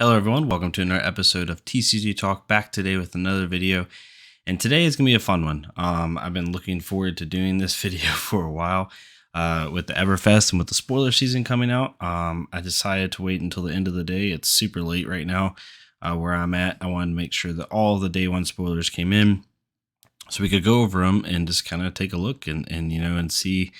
Hello everyone, welcome to another episode of TCG Talk, back today with another video. And today is going to be a fun one. I've been looking forward to doing this video for a while with the Everfest and with the spoiler season coming out. I decided to wait until the end of the day. It's super late right now where I'm at. I wanted to make sure that all the day one spoilers came in so we could go over them and just kind of take a look and see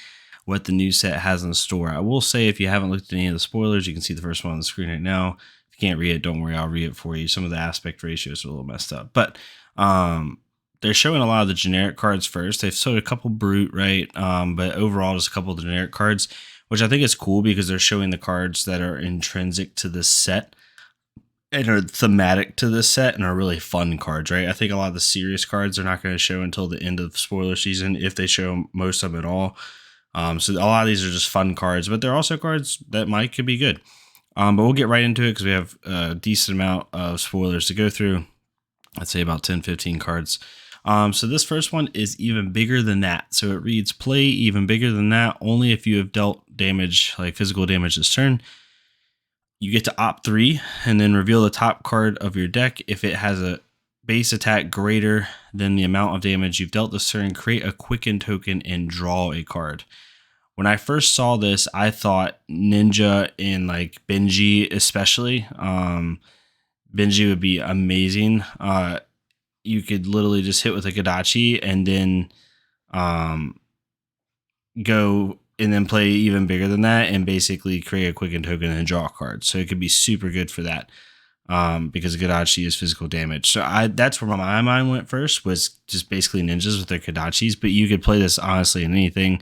what the new set has in store. I will say, if you haven't looked at any of the spoilers, you can see the first one on the screen right now. If you can't read it, don't worry, I'll read it for you. Some of the aspect ratios are a little messed up, but they're showing a lot of the generic cards first. They've showed a couple brute, right? But overall, just a couple of the generic cards, which I think is cool because they're showing the cards that are intrinsic to this set and are thematic to this set and are really fun cards, right? I think a lot of the serious cards are not going to show until the end of spoiler season, if they show most of them at all. So a lot of these are just fun cards, but they're also cards that could be good. But we'll get right into it because we have a decent amount of spoilers to go through. I'd say about 10-15 cards. So this first one is even bigger than that. So it reads, play even bigger than that only if you have dealt damage, like physical damage this turn. You get to opt 3 and then reveal the top card of your deck. If it has a base attack greater than the amount of damage you've dealt this turn, create a quicken token and draw a card. When I first saw this, I thought Ninja and like Benji especially. Benji would be amazing. You could literally just hit with a Kodachi and then go and then play even bigger than that and basically create a quicken token and draw a card. So it could be super good for that because Kodachi is physical damage. So that's where my mind went first, was just basically ninjas with their Kodachis. But you could play this honestly in anything.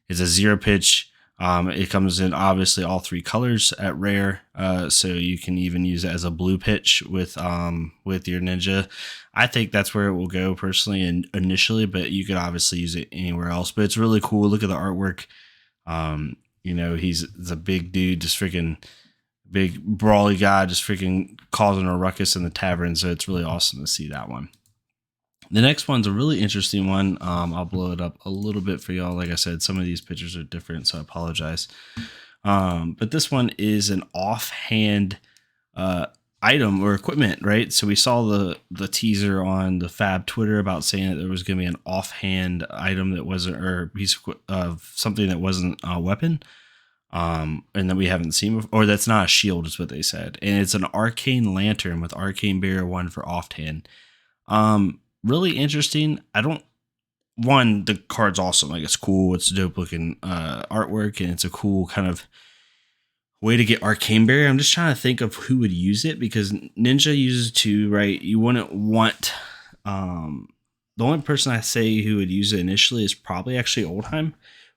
It's a 0 pitch. It comes in obviously all 3 colors at rare, so you can even use it as a blue pitch with your ninja. I think that's where it will go personally and initially, but you could obviously use it anywhere else. But it's really cool. Look at the artwork. He's a big dude, just freaking big brawly guy, just freaking causing a ruckus in the tavern. So it's really awesome to see that one. The next one's a really interesting one. I'll blow it up a little bit for y'all. Like I said, some of these pictures are different, so I apologize. But this one is an offhand item or equipment, right? So we saw the teaser on the Fab Twitter about saying that there was going to be an offhand item that wasn't, or a piece of something that wasn't a weapon, and that we haven't seen before, or that's not a shield, is what they said. And it's an Arcane Lantern with Arcane Barrier 1 for offhand. Really interesting. The card's awesome. Like, it's cool. It's dope looking artwork, and it's a cool kind of way to get Arcane Barrier. I'm just trying to think of who would use it, because Ninja uses it too, right? You wouldn't want the only person I say who would use it initially is probably actually Oldheim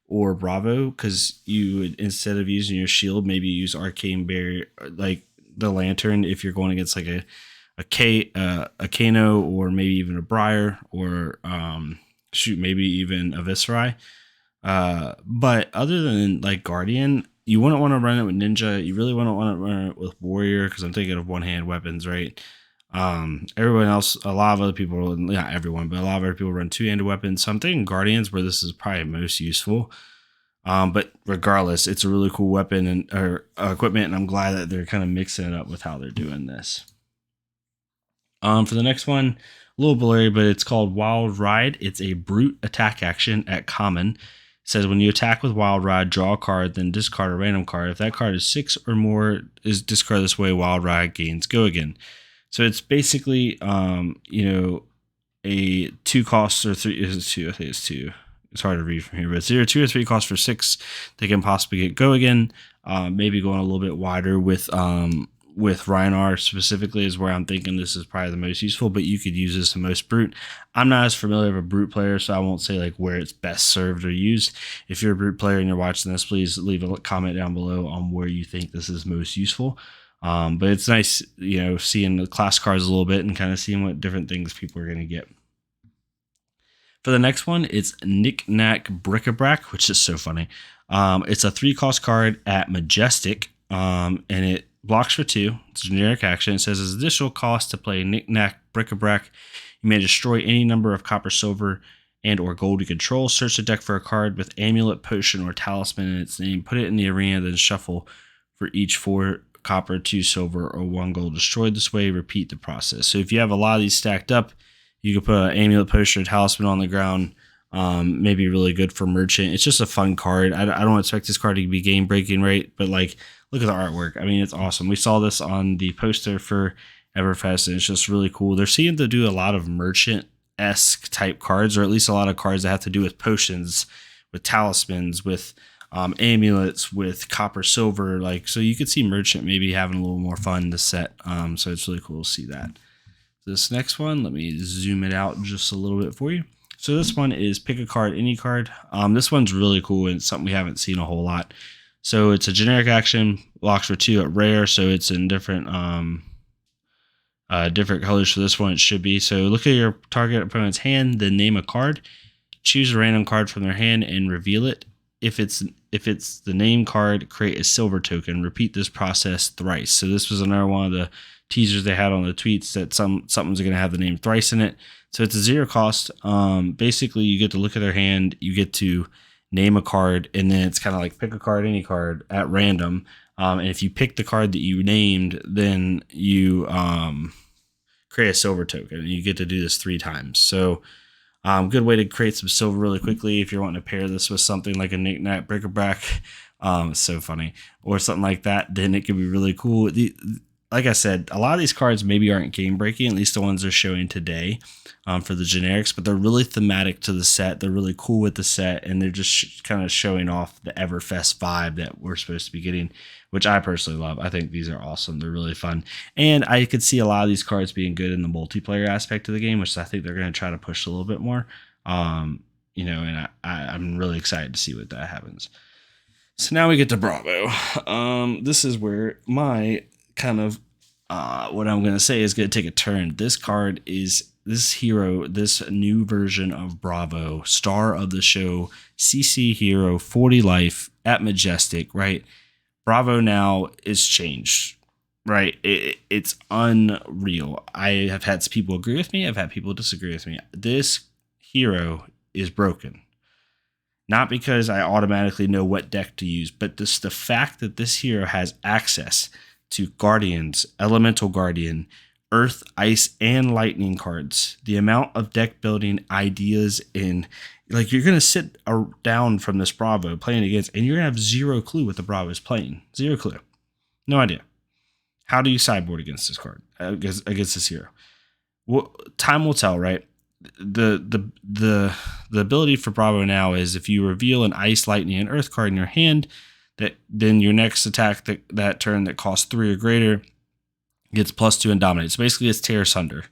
or Bravo, because you would, instead of using your shield, maybe use Arcane Barrier, like the Lantern, if you're going against like a Kano, or maybe even a Briar, or maybe even a Viscerai. But other than like Guardian, you wouldn't want to run it with Ninja. You really wouldn't want to run it with Warrior, because I'm thinking of one-hand weapons, right? Everyone else, a lot of other people, not everyone, but a lot of other people run two-handed weapons. So I'm thinking Guardians, where this is probably most useful. But regardless, it's a really cool weapon or equipment, and I'm glad that they're kind of mixing it up with how they're doing this. For the next one, a little blurry, but it's called Wild Ride. It's a brute attack action at common. It says when you attack with Wild Ride, draw a card, then discard a random card. If that card is 6 or more, is discarded this way, Wild Ride gains go again. So it's basically, a 2 costs or 3 is 2. I think it's 2. It's hard to read from here, but it's either 2 or 3 costs for 6. They can possibly get go again. Maybe going a little bit wider with Rhinar specifically is where I'm thinking this is probably the most useful, but you could use this the most brute. I'm not as familiar with a brute player, so I won't say like where it's best served or used. If you're a brute player and you're watching this, please leave a comment down below on where you think this is most useful. But it's nice, seeing the class cards a little bit and kind of seeing what different things people are going to get. For the next one, it's Knickknackricabrac, which is so funny. It's a 3-cost card at Majestic, and it blocks for 2. It's a generic action. It says as additional cost to play Knickknackricabrac, you may destroy any number of copper, silver, and or gold you control. Search the deck for a card with Amulet, Potion, or Talisman in its name. Put it in the arena, then shuffle for each 4 copper, 2 silver, or 1 gold destroyed this way. Repeat the process. So if you have a lot of these stacked up, you could put an Amulet poster, Talisman on the ground. Maybe really good for merchant. It's just a fun card. I don't expect this card to be game breaking, right? But like, look at the artwork. I mean, it's awesome. We saw this on the poster for Everfest, and it's just really cool. They're seeming to do a lot of merchant-esque type cards, or at least a lot of cards that have to do with potions, with talismans, with amulets, with copper, silver. Like, so you could see merchant maybe having a little more fun in the set. So it's really cool to see that. This next one, let me zoom it out just a little bit for you. So this one is pick a card, any card. This one's really cool and it's something we haven't seen a whole lot. So it's a generic action, blocks for 2 at rare, so it's in different different colors for this one. It should be. So look at your target opponent's hand, then name a card. Choose a random card from their hand and reveal it. If it's the name card, create a silver token. Repeat this process thrice. So this was another one of the teasers they had on the tweets that something's going to have the name thrice in it. So it's a 0 cost. Basically, you get to look at their hand, you get to name a card, and then it's kind of like pick a card, any card at random. And if you pick the card that you named, then you create a silver token, and you get to do this 3 times. So good way to create some silver really quickly if you're wanting to pair this with something like a knickknackricabrac. It's so funny, or something like that. Then it could be really cool. Like I said, a lot of these cards maybe aren't game breaking, at least the ones they're showing today for the generics, but they're really thematic to the set. They're really cool with the set, and they're just kind of showing off the Everfest vibe that we're supposed to be getting, which I personally love. I think these are awesome. They're really fun. And I could see a lot of these cards being good in the multiplayer aspect of the game, which I think they're going to try to push a little bit more. And I'm really excited to see what that happens. So now we get to Bravo. This is where my kind of what I'm going to say is going to take a turn. This card is this hero, this new version of Bravo, star of the show, CC hero, 40 life at Majestic, right? Bravo now is changed, right? It's unreal. I have had people agree with me. I've had people disagree with me. This hero is broken. Not because I automatically know what deck to use, but just the fact that this hero has access to Guardians, Elemental Guardian, Earth, Ice, and Lightning cards. The amount of deck building ideas in, like, you're going to sit down from this Bravo playing against, and you're going to have 0 clue what the Bravo is playing. 0 clue. No idea. How do you sideboard against this card, against this hero? Well, time will tell, right? The ability for Bravo now is if you reveal an Ice, Lightning, and Earth card in your hand, then your next attack that turn that costs 3 or greater gets +2 and dominates. So basically, it's tear asunder.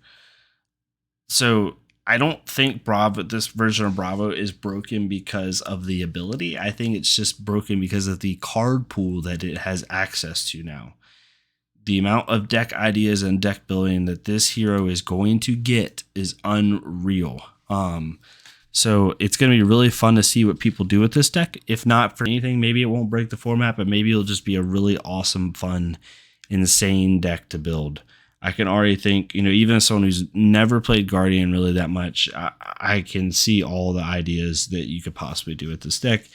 So I don't think this version of Bravo is broken because of the ability. I think it's just broken because of the card pool that it has access to now. The amount of deck ideas and deck building that this hero is going to get is unreal. So it's going to be really fun to see what people do with this deck. If not for anything, maybe it won't break the format, but maybe it'll just be a really awesome, fun, insane deck to build. I can already think, even as someone who's never played Guardian really that much, I can see all the ideas that you could possibly do with this deck.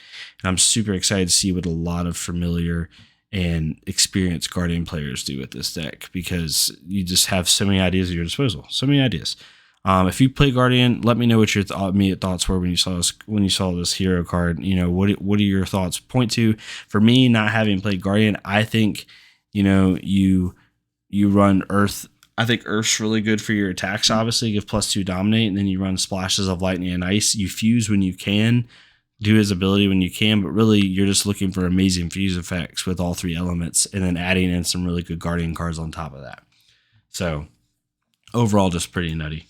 And I'm super excited to see what a lot of familiar and experienced Guardian players do with this deck, because you just have so many ideas at your disposal. So many ideas. If you play Guardian, let me know what your immediate thoughts were when you saw this hero card. What are your thoughts? Point to, for me, not having played Guardian, I think you run Earth. I think Earth's really good for your attacks. Obviously, give +2 dominate, and then you run splashes of Lightning and Ice. You fuse when you can, do his ability when you can, but really you're just looking for amazing fuse effects with all 3 elements, and then adding in some really good Guardian cards on top of that. So overall, just pretty nutty.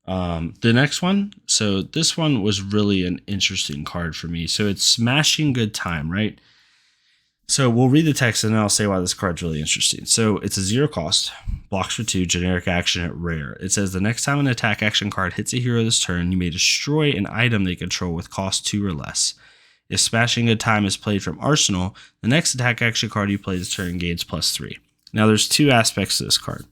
The next one, so this one was really an interesting card for me. So it's Smashing Good Time, right? So we'll read the text and then I'll say why this card's really interesting. So it's a 0 cost, blocks for 2, generic action at rare. It says the next time an attack action card hits a hero this turn, you may destroy an item they control with cost 2 or less. If Smashing Good Time is played from Arsenal, the next attack action card you play this turn gains +3. Now there's 2 aspects to this card,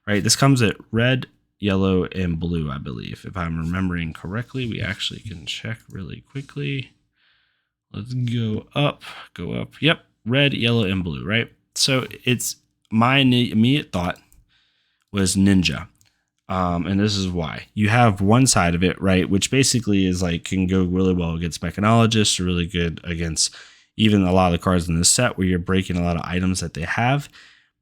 right? This comes at red, yellow, and blue, I believe. If I'm remembering correctly, we actually can check really quickly. Let's go up. Yep, red, yellow, and blue, right? So it's my immediate thought was Ninja. And this is why. You have one side of it, right, which basically is like can go really well against Mechanologists, or really good against even a lot of the cards in this set where you're breaking a lot of items that they have.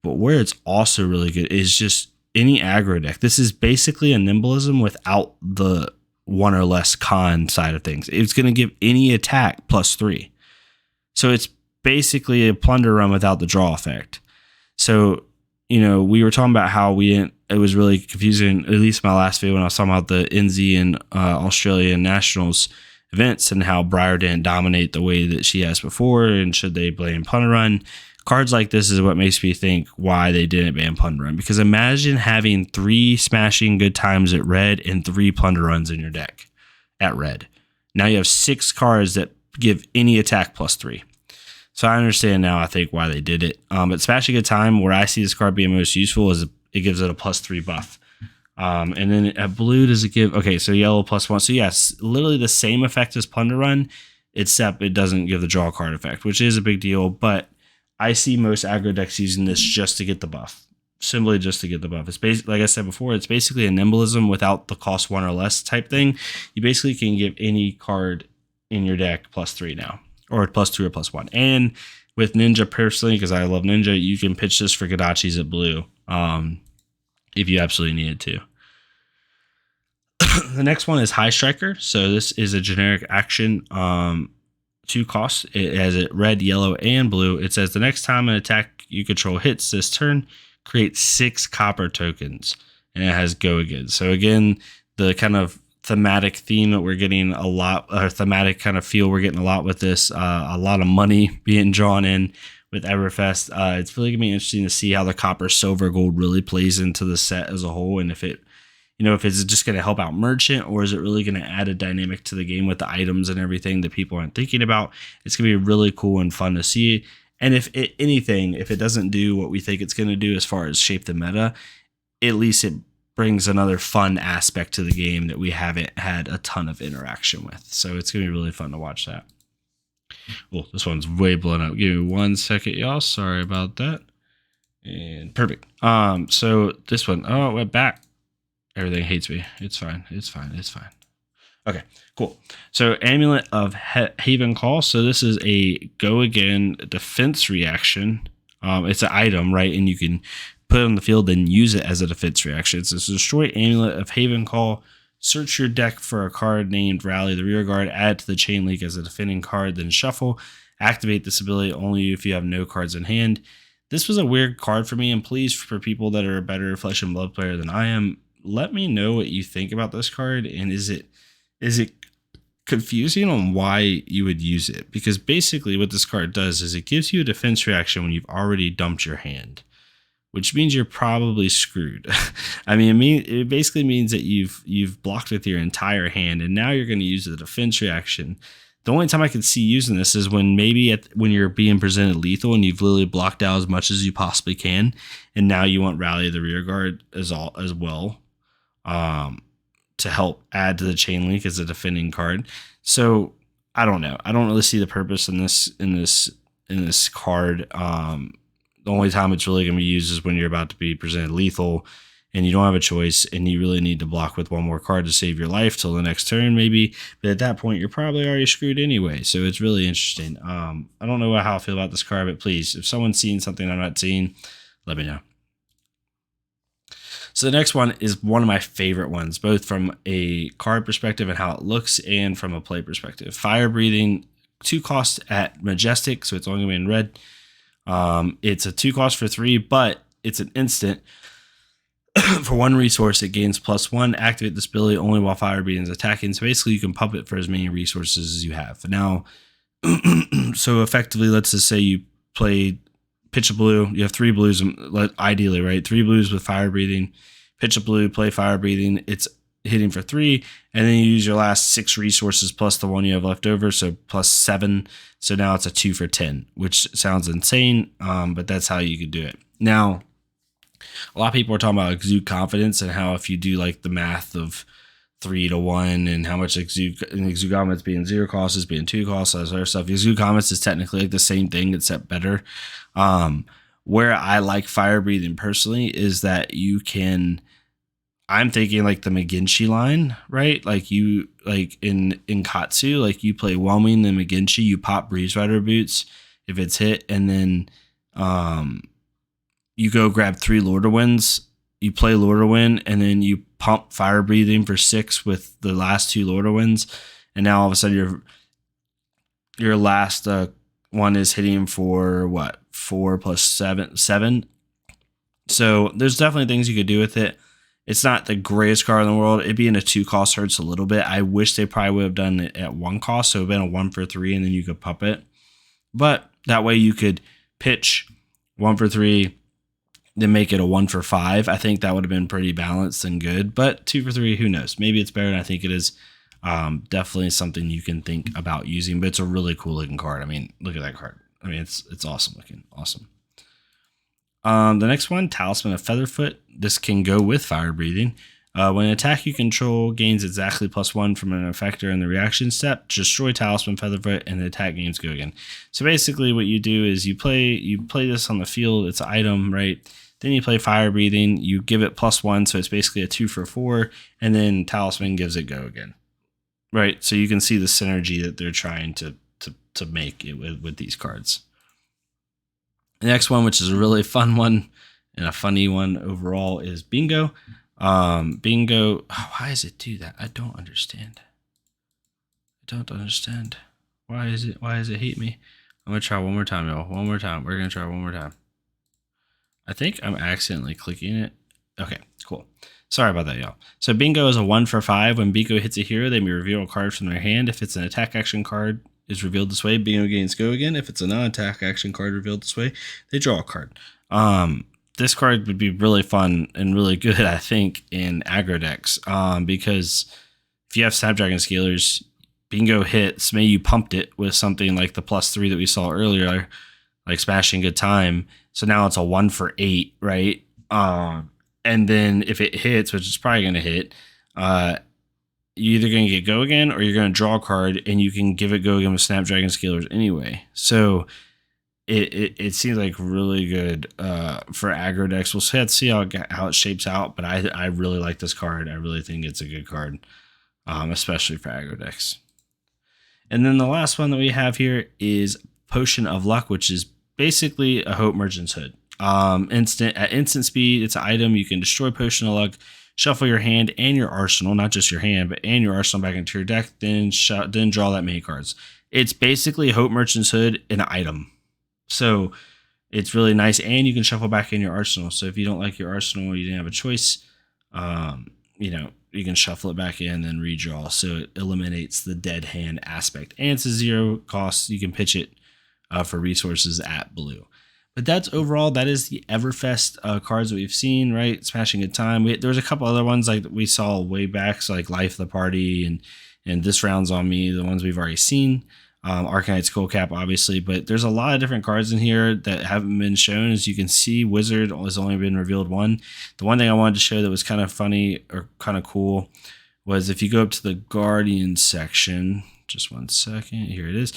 But where it's also really good is just any aggro deck. This is basically a Nimblism without the one or less con side of things. It's going to give any attack +3. So it's basically a Plunder Run without the draw effect. So, we were talking about how it was really confusing, at least my last video when I was talking about the NZ and Australian Nationals events and how Briar didn't dominate the way that she has before, and should they blame Plunder Run? Cards like this is what makes me think why they didn't ban Plunder Run. Because imagine having 3 Smashing Good Times at red and 3 Plunder Runs in your deck at red. Now you have 6 cards that give any attack +3. So I understand now, I think, why they did it. But Smashing Good Time, where I see this card being most useful, is it gives it a +3 buff. And then at blue, does it give... Okay, so yellow +1. So yes, literally the same effect as Plunder Run, except it doesn't give the draw card effect, which is a big deal. But I see most aggro decks using this just to get the buff. Simply just to get the buff. It's basically, like I said before, it's basically a Nimblism without the cost 1 or less type thing. You basically can give any card in your deck +3 now, or +2 or +1. And with Ninja personally, because I love Ninja, you can pitch this for Gadachis at blue if you absolutely needed to. The next one is High Striker. So this is a generic action, 2 costs. It has it red, yellow, and blue. It says the next time an attack you control hits this turn, create 6 copper tokens, and it has go again. So again, the kind of thematic theme that we're getting a lot, or thematic kind of feel we're getting a lot with this, a lot of money being drawn in with Everfest. It's really gonna be interesting to see how the copper, silver, gold really plays into the set as a whole, and if it, if it's just going to help out Merchant, or is it really going to add a dynamic to the game with the items and everything that people aren't thinking about. It's going to be really cool and fun to see. And if it doesn't do what we think it's going to do as far as shape the meta, at least it brings another fun aspect to the game that we haven't had a ton of interaction with. So it's going to be really fun to watch that. Well, this one's way blown up. Give me 1 second, y'all. Sorry about that. And perfect. So this one, it went back. Everything hates me. It's fine. It's fine. It's fine. Okay, cool. So Amulet of Haven Call. So this is a go again defense reaction. It's an item, right? And you can put it on the field and use it as a defense reaction. So destroy Amulet of Haven Call. Search your deck for a card named Rally the Rear Guard. Add it to the Chain Link as a defending card. Then shuffle. Activate this ability only if you have no cards in hand. This was a weird card for me. And please, for people that are a better Flesh and Blood player than I am, let me know what you think about this card, and is it confusing on why you would use it? Because basically what this card does is it gives you a defense reaction when you've already dumped your hand, which means you're probably screwed. It basically means that you've blocked with your entire hand, and now you're going to use the defense reaction. The only time I can see using this is when maybe when you're being presented lethal and you've literally blocked out as much as you possibly can, and now you want Rally the Rear Guard as well. To help add to the Chain Link as a defending card. So I don't know. I don't really see the purpose in this card. The only time it's really going to be used is when you're about to be presented lethal and you don't have a choice and you really need to block with one more card to save your life till the next turn maybe. But at that point, you're probably already screwed anyway. So it's really interesting. I don't know how I feel about this card, but please, if someone's seeing something I'm not seeing, let me know. So the next one is one of my favorite ones, both from a card perspective and how it looks and from a play perspective. Fire Breathing, 2 costs at Majestic, so it's only going to be in red. It's a 2 cost for 3, but it's an instant. For 1 resource, it gains +1. Activate this ability only while Fire Breathing is attacking. So basically, you can pump it for as many resources as you have. Now, so effectively, let's just say you play pitch a blue. You have 3 blues, ideally, right? 3 blues with Fire Breathing. Pitch a blue, play Fire Breathing. It's hitting for 3, and then you use your last 6 resources plus the 1 you have left over, so +7. So now it's a 2 for 10, which sounds insane, but that's how you could do it. Now, a lot of people are talking about Exude Confidence and how if you do like the math of 3 to 1 and how much Exude Confidence being 0 cost is being 2 costs, all this other stuff. Exude Confidence is technically like the same thing except better. Where I like fire breathing personally is that you can, I'm thinking like the McGinty line, right? Like you, like in Katsu, like you play Whelming and McGinty, you pop Breeze Rider boots if it's hit, and then you go grab 3 Lordowinds, you play Lordowin, and then you pump fire breathing for 6 with the last 2 Lordowinds, and now all of a sudden your last one is hitting for what, 4 plus 7. So there's definitely things you could do with it. It's not the greatest card in the world. It being a 2 cost hurts a little bit. I wish they probably would have done it at 1 cost, so it would have been a 1 for 3, and then you could pump it. But that way you could pitch 1 for 3, then make it a 1 for 5. I think that would have been pretty balanced and good. But 2 for 3, who knows? Maybe it's better than I think it is. Definitely something you can think about using, but it's a really cool looking card. I mean, look at that card. I mean, it's awesome looking. Awesome. The next one, Talisman of Featherfoot. This can go with fire breathing. When an attack you control gains exactly +1 from an effector in the reaction step, destroy Talisman Featherfoot and the attack gains go again. So basically what you do is you play this on the field. It's an item, right? Then you play fire breathing, you give it +1, so it's basically a 2 for 4, and then Talisman gives it go again. Right? So you can see the synergy that they're trying to make it with these cards. The next one, which is a really fun one and a funny one overall, is Bingo. Bingo, why does it do that? I don't understand. Why does it hate me? I'm gonna try one more time, y'all. One more time. We're gonna try one more time. I think I'm accidentally clicking it. Okay, cool. Sorry about that, y'all. So Bingo is a 1 for 5. When Bingo hits a hero, they may reveal a card from their hand. If it's an attack action card is revealed this way, Bingo gains go again. If it's a non-attack action card revealed this way, they draw a card. This card would be really fun and really good, I think, in aggro decks. Because if you have Snapdragon Scalers, Bingo hits, maybe you pumped it with something like the +3 that we saw earlier, like Smashing Good Time. So now it's a 1 for 8, right? And then if it hits, which is probably going to hit, you're either going to get go again or you're going to draw a card, and you can give it go again with Snapdragon Scalers anyway. So it seems like really good for aggro decks. We'll have to see how it shapes out, but I really like this card. I really think it's a good card, especially for aggro decks. And then the last one that we have here is Potion of Luck, which is basically a Hope Merchant's Hood. At instant speed, it's an item. You can destroy Potion of Luck, shuffle your hand and your arsenal, not just your hand, but and your arsenal back into your deck, then draw that many cards. It's basically Hope Merchant's Hood, an item. So it's really nice, and you can shuffle back in your arsenal. So if you don't like your arsenal, you didn't have a choice, you can shuffle it back in and then redraw. So it eliminates the dead hand aspect, and it's a 0 cost. You can pitch it for resources at blue. But that is the Everfest cards that we've seen, right? Smashing Good Time. There was a couple other ones like we saw way back, so like Life of the Party and This Round's on Me, the ones we've already seen. Arcanite Skullcap, obviously, but there's a lot of different cards in here that haven't been shown. As you can see, Wizard has only been revealed 1. The one thing I wanted to show that was kind of funny or kind of cool was if you go up to the Guardian section, just one second, here it is.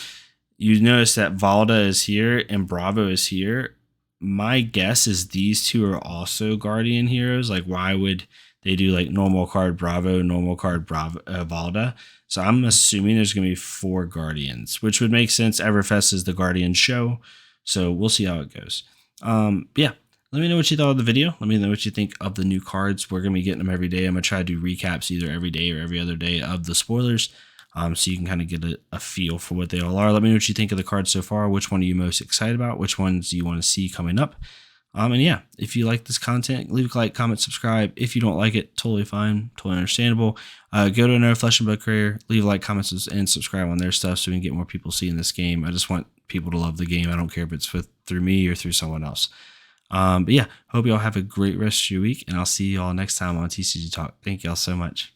You notice that Valda is here and Bravo is here. My guess is these two are also Guardian heroes. Like, why would they do like normal card Bravo, Valda? So I'm assuming there's going to be 4 Guardians, which would make sense. Everfest is the Guardian show. So we'll see how it goes. Yeah, let me know what you thought of the video. Let me know what you think of the new cards. We're going to be getting them every day. I'm going to try to do recaps either every day or every other day of the spoilers. So you can kind of get a feel for what they all are. Let me know what you think of the cards so far. Which one are you most excited about? Which ones do you want to see coming up? And yeah, if you like this content, leave a like, comment, subscribe. If you don't like it, totally fine, totally understandable. Go to another Flesh and Blood creator, leave a like, comments, and subscribe on their stuff so we can get more people seeing this game. I just want people to love the game. I don't care if it's through me or through someone else. But yeah, hope you all have a great rest of your week, and I'll see you all next time on TCG Talk. Thank you all so much.